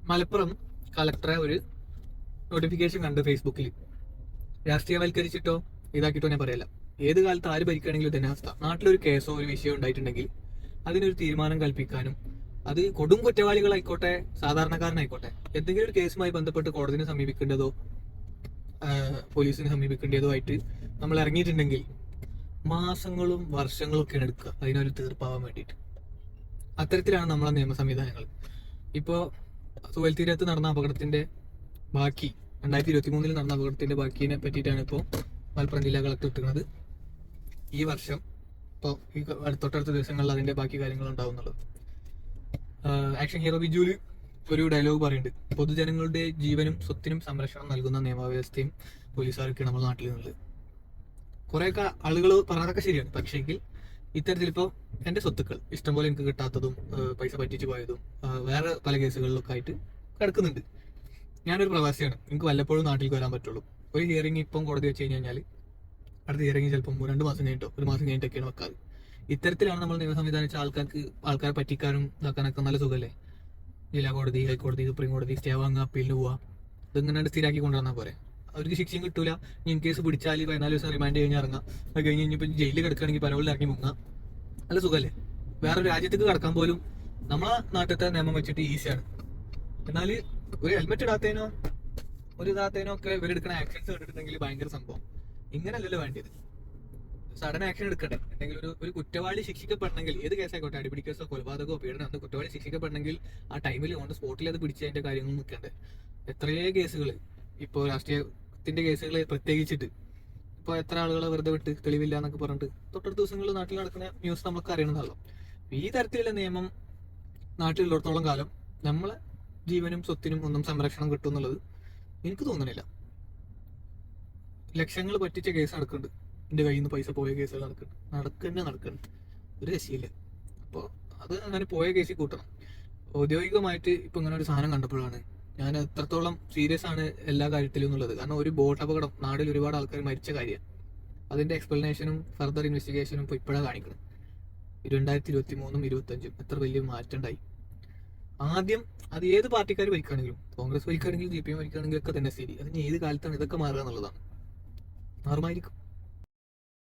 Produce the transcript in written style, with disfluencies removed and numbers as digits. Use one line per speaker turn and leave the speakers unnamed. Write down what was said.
മലപ്പുറം കളക്ടറെ ഒരു നോട്ടിഫിക്കേഷൻ കണ്ട് ഫേസ്ബുക്കിൽ. രാഷ്ട്രീയവൽക്കരിച്ചിട്ടോ ഇതാക്കിയിട്ടോ ഞാൻ പറയല്ല. ഏത് കാലത്ത് ആര് ഭരിക്കുകയാണെങ്കിലും തന്നെ അവസ്ഥ. നാട്ടിലൊരു കേസോ ഒരു വിഷയം ഉണ്ടായിട്ടുണ്ടെങ്കിൽ അതിനൊരു തീരുമാനം കൽപ്പിക്കാനും, അത് കൊടും കുറ്റവാളികളായിക്കോട്ടെ സാധാരണക്കാരനായിക്കോട്ടെ, എന്തെങ്കിലും ഒരു കേസുമായി ബന്ധപ്പെട്ട് കോടതിനെ സമീപിക്കേണ്ടതോ പോലീസിനെ സമീപിക്കേണ്ടതോ ആയിട്ട് നമ്മൾ ഇറങ്ങിയിട്ടുണ്ടെങ്കിൽ മാസങ്ങളും വർഷങ്ങളും ഒക്കെ എടുക്കുക അതിനൊരു തീർപ്പാവാൻ വേണ്ടിയിട്ട്. അത്തരത്തിലാണ് നമ്മളെ നിയമ സംവിധാനങ്ങൾ. ഇപ്പോൾ സുവൽത്തീരത്ത് നടന്ന അപകടത്തിന്റെ ബാക്കി 2023 നടന്ന അപകടത്തിന്റെ ബാക്കിനെ പറ്റിയിട്ടാണ് ഇപ്പോൾ മലപ്പുറം ജില്ലാ കളക്ടർ ഇട്ടുന്നത്. ഈ വർഷം ഇപ്പോൾ ഈ തൊട്ടടുത്ത ദിവസങ്ങളിൽ അതിന്റെ ബാക്കി കാര്യങ്ങൾ ഉണ്ടാവുന്നുള്ളത്. ആക്ഷൻ ഹീറോ ബിജുവിൽ ഒരു ഡയലോഗ് പറയുന്നുണ്ട്: പൊതുജനങ്ങളുടെ ജീവനും സ്വത്തിനും സംരക്ഷണം നൽകുന്ന നിയമവ്യവസ്ഥയും പോലീസുകാർക്ക് നമ്മുടെ നാട്ടിൽ നിന്നുള്ളത്. കുറെയൊക്കെ ആളുകൾ പറഞ്ഞതൊക്കെ ശരിയാണ്. പക്ഷേങ്കിൽ ഇത്തരത്തിലിപ്പോൾ എൻ്റെ സ്വത്തുക്കൾ ഇഷ്ടംപോലെ എനിക്ക് കിട്ടാത്തതും പൈസ പറ്റിച്ചു പോയതും വേറെ പല കേസുകളിലൊക്കെ ആയിട്ട് കിടക്കുന്നുണ്ട്. ഞാനൊരു പ്രവാസിയാണ്. എനിക്ക് വല്ലപ്പോഴും നാട്ടിലേക്ക് വരാൻ പറ്റുള്ളൂ. ഒരു ഹിയറിംഗ് ഇപ്പം കോടതി വെച്ച് കഴിഞ്ഞാൽ അടുത്ത ഹിയറിംഗ് ചിലപ്പം 2 മാസം കഴിഞ്ഞിട്ടോ 1 മാസം കഴിഞ്ഞിട്ടൊക്കെയാണ് വെക്കാറ്. ഇത്തരത്തിലാണ് നമ്മൾ നിയമം സംവിധാനിച്ച ആൾക്കാരെ പറ്റിക്കാനും ഇതാക്കാനൊക്കെ നല്ല സുഖമല്ലേ? ജില്ലാ കോടതി, ഹൈക്കോടതി, സുപ്രീം കോടതി, സ്റ്റേ വാങ്ങുക, അപ്പീലിന് പോവുക, ഇതിങ്ങനെ സ്ഥിരമാക്കി കൊണ്ടുവന്നാൽ പോരെ. അവർക്ക് ശിക്ഷയും കിട്ടൂല. ഇൻ കേസ് പിടിച്ചാൽ 14 ദിവസം റിമാൻഡ് കഴിഞ്ഞ് ഇറങ്ങാം. അത് കഴിഞ്ഞ് കഴിഞ്ഞപ്പോൾ ജയിലിൽ കിടക്കുകയാണെങ്കിൽ പരവളിൽ ഇറങ്ങി മുങ്ങാം. നല്ല സുഖമല്ലേ? വേറൊരു രാജ്യത്തേക്ക് കടക്കാൻ പോലും നമ്മളെ നാട്ടിലത്തെ നിയമം വെച്ചിട്ട് ഈസിയാണ്. എന്നാൽ ഒരു ഹെൽമെറ്റ് ഇടാത്തതിനോ ഒരു ഇടാത്തതിനോ ഒക്കെ ഇവരെടുക്കുന്ന ആക്ഷൻസ് കണ്ടിട്ടുണ്ടെങ്കിൽ ഭയങ്കര സംഭവം. ഇങ്ങനെയല്ലല്ലോ വേണ്ടത്. സഡൻ ആക്ഷൻ എടുക്കട്ടെ. എന്തെങ്കിലും ഒരു കുറ്റവാളി ശിക്ഷിക്കപ്പെടണമെങ്കിൽ, ഏത് കേസായിക്കോട്ടെ, അടിപിടി കേസോ കൊലപാതകമോ പീഡനം, അന്ന് കുറ്റവാളി ശിക്ഷിക്കപ്പെടണമെങ്കിൽ ആ ടൈമിൽ ഓൺ സ്പോട്ടിൽ അത് പിടിച്ച് അതിന്റെ കാര്യങ്ങൾ നിൽക്കണ്ടേ? എത്രയേ കേസുകൾ ഇപ്പോൾ രാഷ്ട്രീയത്തിന്റെ കേസുകൾ പ്രത്യേകിച്ചിട്ട് ഇപ്പോൾ എത്ര ആളുകളെ വെറുതെ വിട്ട് തെളിവില്ല എന്നൊക്കെ പറഞ്ഞിട്ട് തൊട്ടടുത്ത ദിവസങ്ങളിൽ നാട്ടിൽ നടക്കുന്ന ന്യൂസ് നമുക്ക് അറിയണമെന്നല്ലോ. ഈ തരത്തിലുള്ള നിയമം നാട്ടിലുള്ളിടത്തോളം കാലം നമ്മളെ ജീവനും സ്വത്തിനും ഒന്നും സംരക്ഷണം കിട്ടും എന്നുള്ളത് എനിക്ക് തോന്നണില്ല. ലക്ഷങ്ങൾ പറ്റിച്ച കേസ് നടക്കുന്നുണ്ട്. എൻ്റെ കയ്യിൽ നിന്ന് പൈസ പോയ കേസുകൾ നടക്കുന്നുണ്ട്. ഒരു രക്ഷയില്ല. അപ്പോൾ അത് അങ്ങനെ പോയ കേസിൽ കൂട്ടണം. ഔദ്യോഗികമായിട്ട് ഇപ്പം ഇങ്ങനെ ഒരു സാധനം കണ്ടപ്പോഴാണ് ഞാൻ എത്രത്തോളം സീരിയസ് ആണ് എല്ലാ കാര്യത്തിലും എന്നുള്ളത്. കാരണം ഒരു ബോട്ട് അപകടം നാട്ടിൽ ഒരുപാട് ആൾക്കാർ മരിച്ച കാര്യമാണ്. അതിന്റെ എക്സ്പ്ലനേഷനും ഫർദർ ഇൻവെസ്റ്റിഗേഷനും ഇപ്പോൾ ഇപ്പോഴാണ് കാണിക്കുന്നത്. 2023 2025 എത്ര വലിയ മാറ്റം ഉണ്ടായി. ആദ്യം അത് ഏത് പാർട്ടിക്കാർ ഭരിക്കുകയാണെങ്കിലും, കോൺഗ്രസ് ഭരിക്കുകയാണെങ്കിലും CPM ഭരിക്കുകയാണെങ്കിലും ഒക്കെ തന്നെ സ്ഥിതി. അതിന് ഏത് കാലത്താണ് ഇതൊക്കെ മാറുക എന്നുള്ളതാണ്. മാറുമായിരിക്കും.